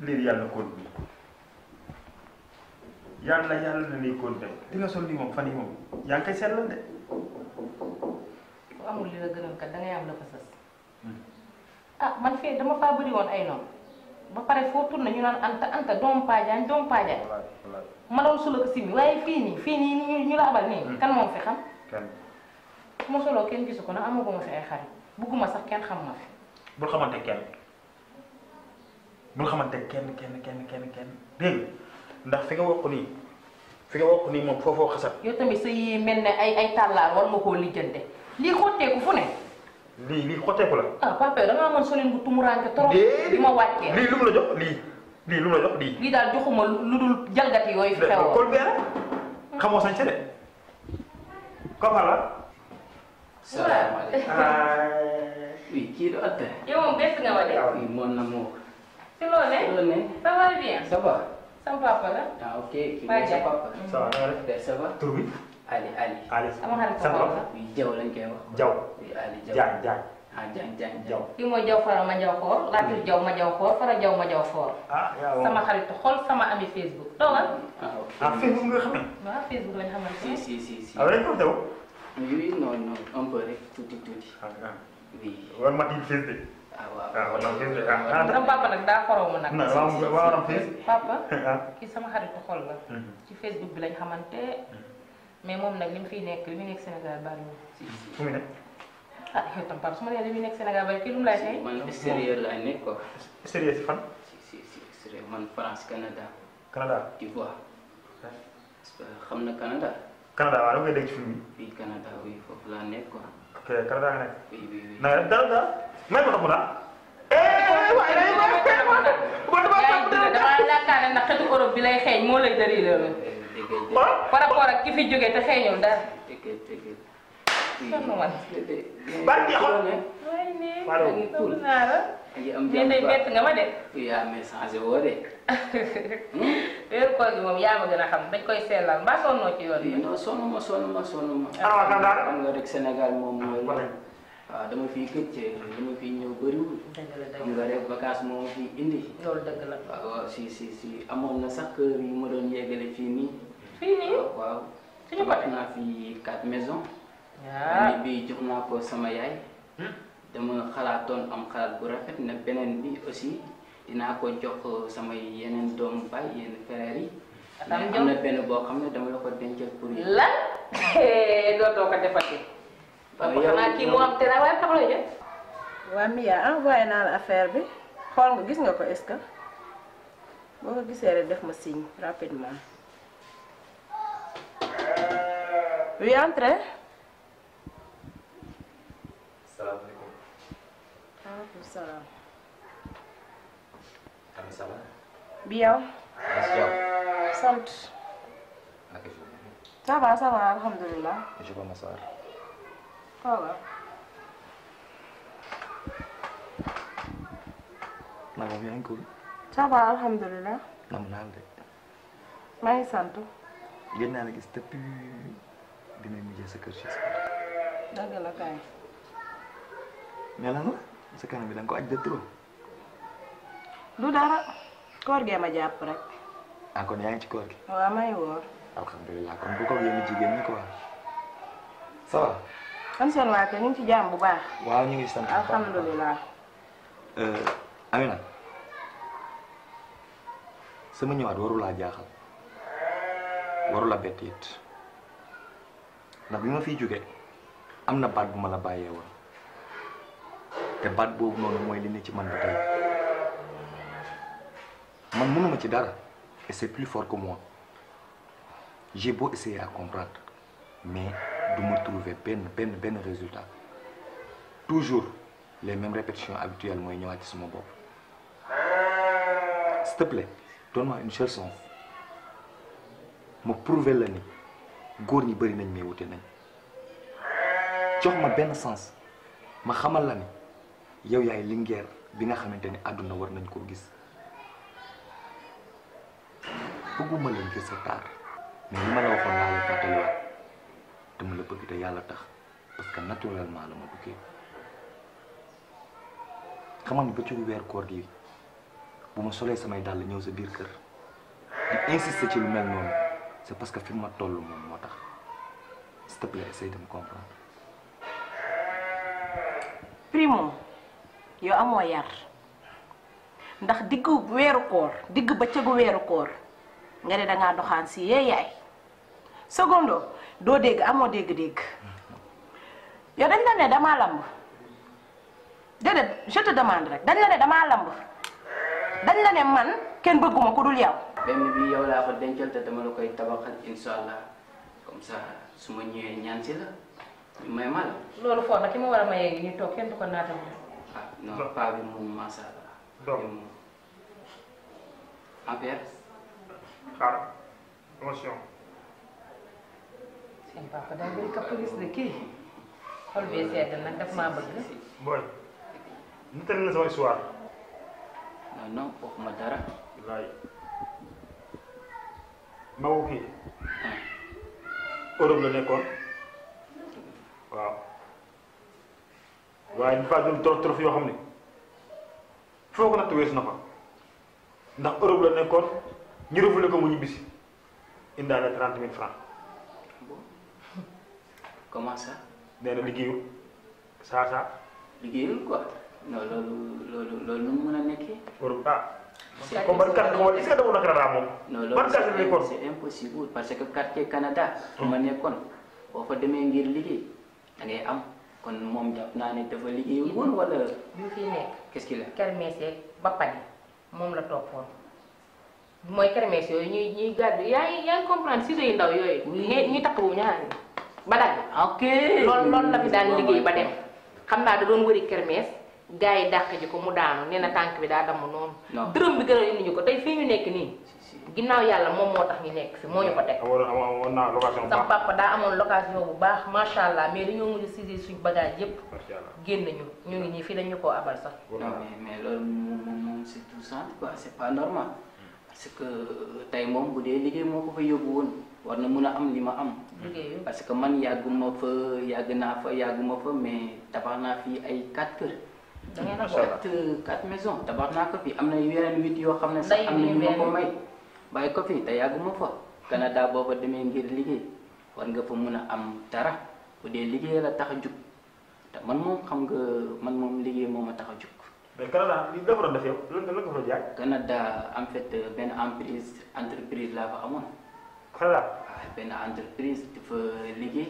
lii yàlla na continué yàlla na lii continué li nga sol lii moom fan yii moom yaa ngi koy seetlal de. ku amul li la gënal kat dangay am la fa sës. ah man fee dama faa bëri woon ay noonu ba pare foo tourné ñu naan anta doomu Padiagne doomu Padiagne. ma doon sula ko simi waaye fii nii ñu la abal nii. kan moom fi xam. kenn bu ma soloo kenn gisu ko nag amaguma fi ay xarit bugguma sax kenn xam ma fi. bul xamante kenn dégg ndax fi nga wokk nii moom foofoo xasat. yow tamit sa yii mel ne ay tàllaar war nga koo lijjante lii xotteeku fu ne. lii xotteeku la. ah papa da ngaa mën solin bu tumuraanke trop. bi ma wàccee lii lu mu la jox lii lu mu la jox lii. lii daal joxuma lu dul jalgati yooyu fi xewoo. kol beere xamoo sañ de ko la. salaamaaleykum. oui kii du Anta. yow moom bett nga ma de. oui mon amour. si loo ne. ça va bien. ça va. sama papa la. ah ok kii mooy sa papa. ça va na nga def. ça va. tur bi. Ali. sama xarit sa papa la. oui Jaw lañ koy wax. Jaw. oui Ali Jaw. Jaañ. ah Jaañ. Jaw. kii mooy Jaw fara ma Jaw xoor. Latir Jaw ma Jaw xoor fara Jaw ma Jaw xoor. yaa sama xarit xol sama ami Facebook. toogal. ok Facebook nga xam ne. waaw Facebook lañ xamante ne. si. dañ ko teew. oui non un peu rek tuuti. oui. war ma tiit fees de. waaw war na fees de sama papa nag daa xoroo mu nag. waaw fees. papa kii sama xaritu xol la. ci Facebook bi lañ xamante mais moom nag li mu fiy nekk li mu nekk Sénégal bariwul. fu mu ne. ah yow tam papa su ma nee li mu nekk Sénégal bari kii lu mu lay fay. man extérieur laay nekk quoi. sérieux si fan. si extérieur man France Canada. Canada. tu vois. xam na Canada. Canada waaw da ngay dégg ci film bi. oui Canada oui foofu laa nekk quoi. ok Canada nga nekk. oui. na nga def dara may ma taxu naa. damaa yaakaar ne nag xetu Europe bi lay xeeñ moo lay dëri loolu. par rapport ak ki fi jógee te xeeñul dara. sonn man. bari jeexoon. waaye nii. Pardon. tudd naa la. mais day bett nga ma de. yaa mais changé woo de. weeru koor gi moom yaa ma gën a xam dañ koy sellal mbaa sonnoo ci yoon bi. non sonn ma. ah waaw Canada. xam nga rek Sénégal moom mooy loolu. waaw dama fiy gëj dama fiy ñëw bëriwul. dëgg la xam nga rek vacances moo fi indi. loolu dëgg la. waaw si amoon na sax kër yu ma doon yeggale fii nii. fii nii. waaw. suñu côté naa fi 4 maisons. waaw bi jox naa ko sama yaay. dama xalaatoon am xalaat bu rafet ne beneen bi aussi dinaa ko jox samay yeneen doomu baay yenn frères yi. mais am na benn boo xam ne dama la ko dencal pour yi. lan dootoo ko defati. papa xanaa kii moo am tera waaye xam la jël. waa Mia envoyé naa la affaire bi xool nga gis nga ko est-ce que boo ko gisee rek def ma signe rapidement. oui entrez. salaamaaleykum. maaleykum salaam. Ami ça va. bi yow. maa ngi si jàmm. sant. naka journée. ça va alhamdulilah. je peux m'asseoir. waaw. maa ngi yaa ngi cool. ça va alhamdulilah. nam naa la de. maa ngi sant. gën naa la gis depuis bi may mujjee sa kër si. dëgg la kay. mais lan la sa kanam bi da nga ko aj de trop. du dara. koor gee ma jàpp rek. ah kon yaa ngi ci koor gi. waaw may woor. alhamdulilah kon bu ko yéen jigéen ñi quoi. ça va. kan seen waa kër ñu ngi ci jàmm bu baax. waaw ñu ngi sant. alhamdulilah. Amina sama ñëwaat waru laa jaaxal waru la bett it ndax bi ma fiy jóge am na baat bu ma la bàyyee woon te baat boobu noonu mooy li ne ci man ba tey man mënuma ci dara et c'est plus fort que moi j'ai beau essayer à comprendre mais du ma trouver benn résultat toujours les mêmes répétitions habituelles mooy ñëwaat ci sama bopp. S'il te plaît donne-moi une seule chance ma prouver la ni góor ñi bëri nañ mais wute nañ jox ma benn sens ma xamal la ni yow yaay lingeer bi nga xamante ni àdduna war nañ koo gis bëgguma la ngir sa taar mais li ma la waxoon naa la fàttaliwaat dama la bëgg te yàlla tax parce que naturellement la ma bëggee xamal ni ba ci weer koor gi bu ma solee samay dàll ñëw sa biir kër di insister ci lu mel noonu c'est parce que fi ma toll moom moo tax s'il te plaît essaye de me comprendre. Primo yow amoo yar ndax diggu weeru koor digg bëccëgu weeru koor nga ne dangaa doxaan si yee yaay secondo doo dégg amoo dégg-dégg yow dañ la ne damaa lamb déedéet je te demande rek dañ la ne damaa lamb dañ la ne man kenn bëgguma ku dul yow. benn bi yow laa ko dencal te dama la koy tabaxal incha allah comme ça su ma ñëwee ñaan si la ñu may ma la. loolu foofu nag ki ma war a mayee ñu toog kenn du ko naatam. ah non paa bi moom macha allah. donc affaire. xaaral émotion. seen papa daa bëri caprice de kii xol bee sedd nag daf maa bëgg. booy nettali la sama histoire. non non waxuma dara. wallaay magu kii Europe la nekkoon waaw waaye dafa doon trop yoo xam ne foo ko natt weesu na fa ndax Europe la nekkoon ñu refoulé ko mu ñibbisi indaale 30 000 francs. comment ça. nee na liggéeyul saa liggéeyul quoi. non loolu nu mu mën a nekkee. Europe comme ban carte moom est-ce que demoon na Canada moom. non ban carte la nekkoon c'est impossible parce que quartier Canada. fu ma nekkoon boo fa demee ngir liggéey da ngay am kon moom jàpp naa ne dafa liggéeyul woon wala. bi mu fiy nekk. qu'est-ce qu'il a. kermesse ba pare moom la toppoon mooy kermesse yooyu ñuy gàddu yaa ngi comprendre ciseaux yu ndaw yooyu. ñuy takk bu ñaari ba dagg. ok loolu la fi daan liggéey ba dem xam naa da doon wëri kermesse. gars yi dàq ji ko mu daanu nee na tànk bi daa damm noonu. dërëm bi gën a indi ñu ko tey fii ñu nekk nii. ginnaaw yàlla moom moo tax ñu nekk fi moo ñu ko teg. amoon naa location bu baax sama papa daa amoon location bu baax macha allah mais dañoo mujj saisir suñu bagage yépp génn ñu ngi nii fii dañu koo abal sax. non mais loolu moom c'est tout simple quoi c'est pas normal parce que tey moom bu dee liggéey moo ko fa yóbbu woon war na mun a am li ma am. liggéeyu parce que man yàgguma fa mais tabax naa fii ay 4 kër. da ngeen a boole 4 maisons tabax naa ko fi am na yeneen 8 yoo xam ne sax am na ñu ma ko may bàyyi ko fi te yàgguma fa Canada boo fa demee ngir liggéey war nga fa mun a am dara bu dee liggéey la tax a jug te man moom xam nga man moom liggéey moo ma tax a jug. mais Canada li dafa doon def yow lan nga fa jaay. Canada en fait benn entreprise laa fa amoon. Canada. waaw benn entreprise dafa liggéey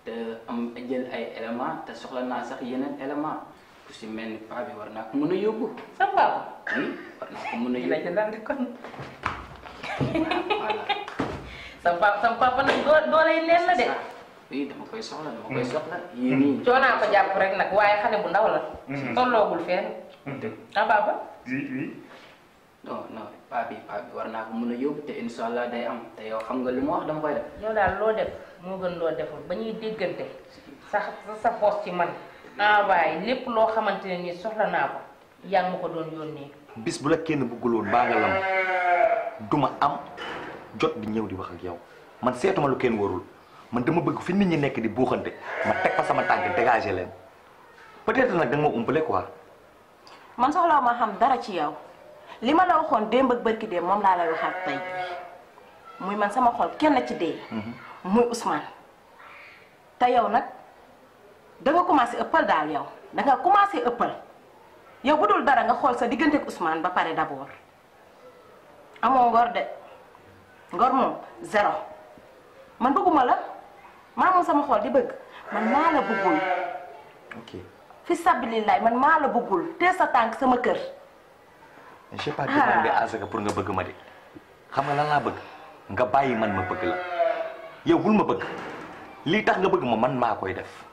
te am jël ay éléments te soxla naa sax yeneen éléments. ku si mel ni paa bi war naa ko mën a yóbbu. sa papa. oui war naa ko mën a yóbbu. dina ci daan di kon. sa papa nag doo lay leen la de. oui dama koy soxla. yii nii. coonaa ko jàpp rek nag waaye xale bu ndaw la. tolloogul fenn. ah papa. oui. non paa bi war naa ko mën a yóbbu te incha allah day am te yow xam nga li ma wax dama koy def. yow daal loo def moo gën loo deful ba ñuy déggante sa poos ci man. envoyé lépp loo xamante ne nii soxla naa ko yaa ngi ma ko doon yónnee. bis bu la kenn bëggul woon baa nga lam duma am jot di ñëw di wax ak yow man seetuma lu kenn warul man dama bëgg fi nit ñi nekk di buuxante ma teg fa sama tànk dégager leen peut-être nag da nga ma umpale quoi. man soxla ma xam dara ci yow li ma la waxoon démb ak barki démb moom laa lay waxaat tey muy man sama xol kenn ci dee. muy Ousmane te yow nag. da nga commencé ëppal daal yow da nga commencé ëppal yow bu dul dara nga xool sa diggante ak Ousmane ba pare d'abord amoo ngor de ngor moom zéro man bëgguma la maa moom sama xool di bëgg man maa la bëggul. ok fi sabilillahi man maa la bëggul te sa tànk sama kër. mais j'ai pas demandé à ce que pour nga bëgg ma de xam nga lan laa bëgg nga bàyyi man ma bëgg la yow bul ma bëgg lii tax nga bëgg ma man maa koy def.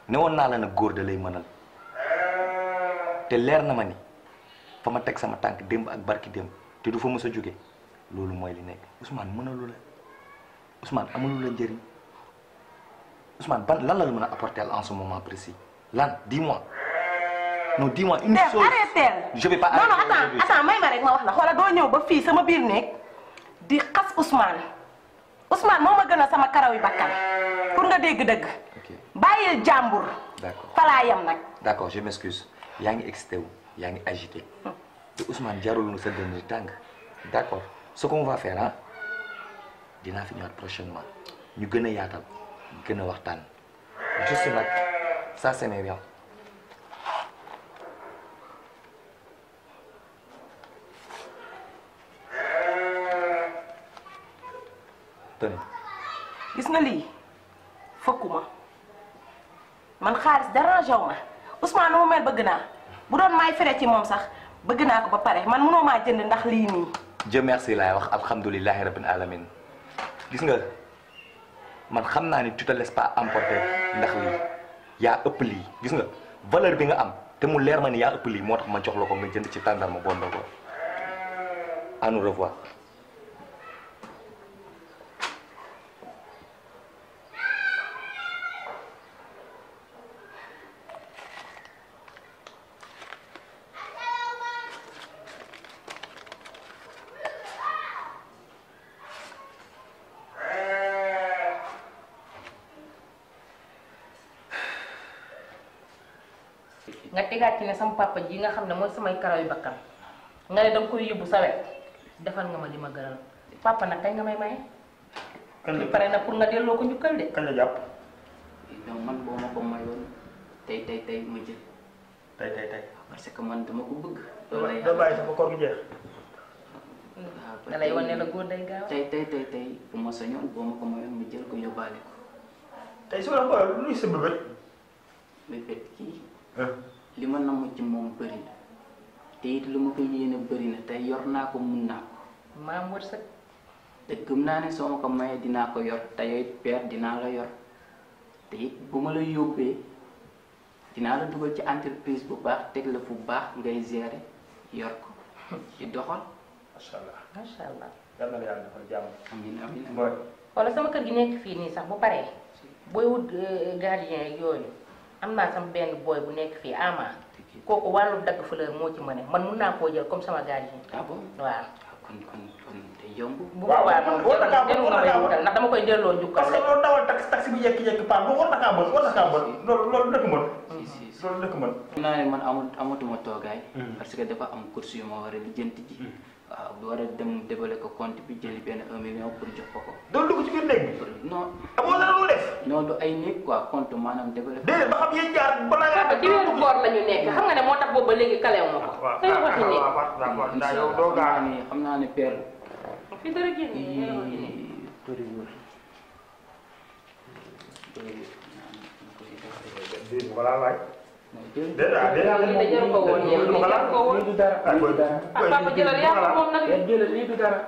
newoon naa la nag góor da lay mënal te leer na ma ni fa ma teg sama tànk démb ak barki démb te du fa mës a jóge loolu mooy li nekk Ousmane mënalu la Ousmane amalu la njëriñ Ousmane ban lan la mën a apporter en ce moment précis lan dis-moi non dis-moi une chose arrêtez. je vais pas non attends may ma rek ma wax la xoola doo ñëw ba fii sama biir néeg di xas Ousmane moo ma gën a sama karaw yi bakkan pour nga dégg dëgg. bàyyil jàmbur. d'accord falaa yam nag. d'accord je m'excuse yaa ngi excité wu yaa ngi agité te Ousmane jarul nu sa dënn di tàng d'accord ce qu'on va faire dinaa fi ñëwaat prochainement ñu gën a yaatal gën a waxtaan juste nag ça ce n'est rien. Tony. gis nga lii fëkkuma man xaalis dérangé wu ma Ousmane nu mu mel bëgg naa bu doon maay fere ci moom sax bëgg naa ko ba pare man mënoo maa jënd ndax lii nii. Dieu merci laay wax alhamdulilahi rabbil alamin gis nga man xam naa ni tu te laisses pas emporter ndax lii yaa ëpp lii gis nga valeur bi nga am te mu leer ma ni yaa ëpp lii moo tax ma jox la ko nga jënd ci tàndarma boo ndogoo. À nous revoir. nga tegaat ci ne sama papa ji nga xam ne mooy samay karaw yu bakkan nga ne danga koy yóbbu sa wet defal nga ma li ma gënal papa nag kañ nga may maye. kañ la pare na pour nga delloo ko njukkal de. kañ la jàpp. donc man boo ma ko mayoon tey ma jël. tey. parce que man dama ko bëgg. doo bàyyi sama koor gi jeex. da lay wane la góor day gaaw. tey bu ma sañoon boo ma ko mayoon ma jël ko yóbbaale ko. tey su ma la ko luy sa bëbët. bébét kii. li ma namm ci moom bëri na te it lu ma ko yéene bëri na tey yor naa ko mun naa ko. maam wërsëg. te gëm naa ne soo ma ko mayee dinaa ko yor te yow it père dinaa la yor te it bu ma la yóbbee dinaa la dugal ci entreprise bu baax teg la fu baax ngay gérer yor ko ci doxal. macha allah macha allah. yal na la yàlla defal jàmm. amiin mooy. wala sama kër gi nekk fii nii sax bu paree booy wut gardien yooyu am naa sama benn booy bu nekk fii ama kooku wàllu dagg fleur moo ci mën man mun naa koo jël comme sama gardien. ah bon waaw. kon day yomb. bu boobaa moom jarul nga may wutal ndax dama koy delloo njukkal parce que loolu dawal taxi bi yekki paa loolu war na kaa mën loolu dëkk mën. si loolu dëkk mën. xam naa ne man amatuma toogaay. parce que dafa am course yu ma war a lijjanti ji. waaw bu war a dem débale ko compte bi jëli benn 1 million pour jox ko ko. doon dugg ci biir néeg bi. non. amoo dara lu def. non du ay néeg quoi compte maanaam débale. déedéet ba xam yéen jaar balaa ngaa ci weeru koor la ñu nekk xam nga ne moo tax boobu ba léegi kalew ma ko. waaw tey waxi ne waaw ndax yow doo gaa xam naa ne père. fii dara génn nii waxi ne. bëriwul. déedéet voilà waay. lii da ko woon yow lii jar ko woon. lii du dara lii du dara. papa jëlal yaa ko moom nag. jëlal lii du dara.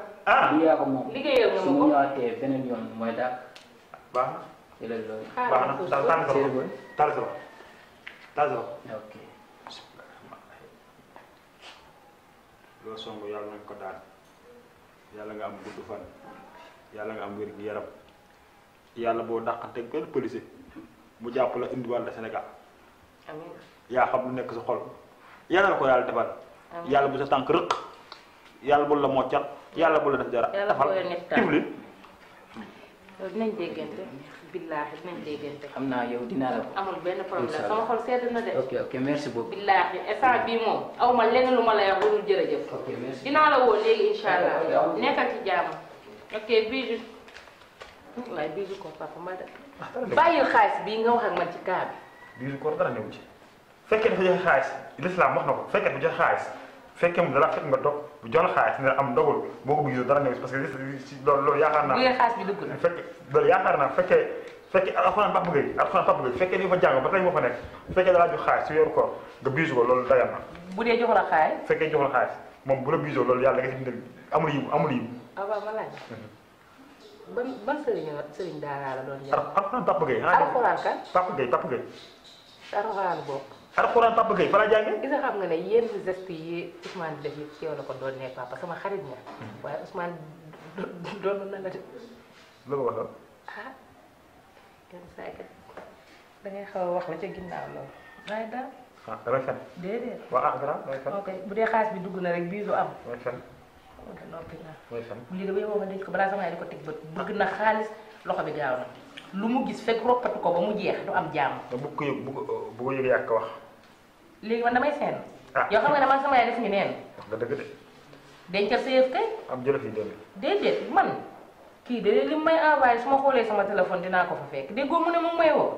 lii yaa ko moom. liggéeyal nga ma su ko. ma ñëwaatee beneen yoon mooy daal. baax na. jëlal loolu. baax na tànn ok. loo song yàlla nañ ko daan yàlla nga am gudd fan yàlla nga am wér gi yaram yàlla boo dàqante benn policier mu jàpp la indiwaat la Sénégal amiin. yaa xam lu nekk sa xol yàlla la ko yàlla defal yàlla bu sa tànk rëq yàlla bu la moccal yàlla bu la def dara yàlla boo yor nit tifli loolu dinañ déggante billaahi dinañ déggante. xam naa yow dinaa la ko. amul benn problème sama xol sedd na de. ok merci beaucoup. billaahi instant bii moom aw ma lenn lu ma lay wax lu dul jërëjëf. ok merci. dinaa la woo léegi incha allah nekkal ci jàmm. ok bijou waaye bijou ko papa ma de bàyyil xaalis bii nga wax ak man ci kaa bi. biisu koor dara newu ci fekkee dafa joxe xaalis l'islam wax na ko fekkee dafa joxe xaalis fekkee mu dara fekk nga dog bu jox la xaalis ne am dogul boo ko bëggee dara newu ci parce que loolu yaakaar naa bu ngeen xaalis bi dugg na. fekkee loolu yaakaar naa fekkee alxuraan Papa Gueye fekkee ni fa jàng ba tey moo fa nekk fekkee dalaa jox xaalis si weeru koor nga biisu ko loolu dagan na bu dee jox la xaalis. fekkee jox la xaalis moom bu la biisoo loolu yàlla nga si bindal amul yiw ah waaw ma laaj. ban sëriñ daara la doon jàng. alxuraan Papa Gueye alxuraan kan. Papa Gueye alxuraan boobu. alxuraan Papa Gueye fa la jàngee gis nga xam nga ne yenn geste yi Ousmane di def yëpp ci yow la ko doon nekk papa sama xarit nga waaye Ousmane doon na la de. loolu wax loolu ah yenn saa yi kat da ngay xaw a wax la ca ginnaaw loolu waaye daal. ah damay fen déedéet. waaw garaaw damay fen ok bu dee xaalis bi dugg na rek biisu am. damay fen ok noppi naa. damay fen lii de ba yow nga denc ko balaa sama yaay di ko teg bët bëgg na xaalis loxo bi gaaw na lu mu gis fekk roppatu ko ba mu jeex du am jàmm. bu ko yëg bu ko yëg yàq wax léegi man damay seen. yow xam nga ne man sama yaay def ñu neen wax nga dëgg de dencal sa yëf kay am jëla fi demee déedéet man kii de li may envoyé su ma xoolee sama téléphone dinaa ko fa fekk déggoo mu ne mu may woo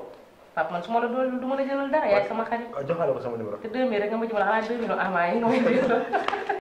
papa man su ma la doon du mën a jëlal dara yaay sama xarit joxaale ko sama numéro te 2000 rek nga ma ci mën a xanaa 2000 envoyé yi nga may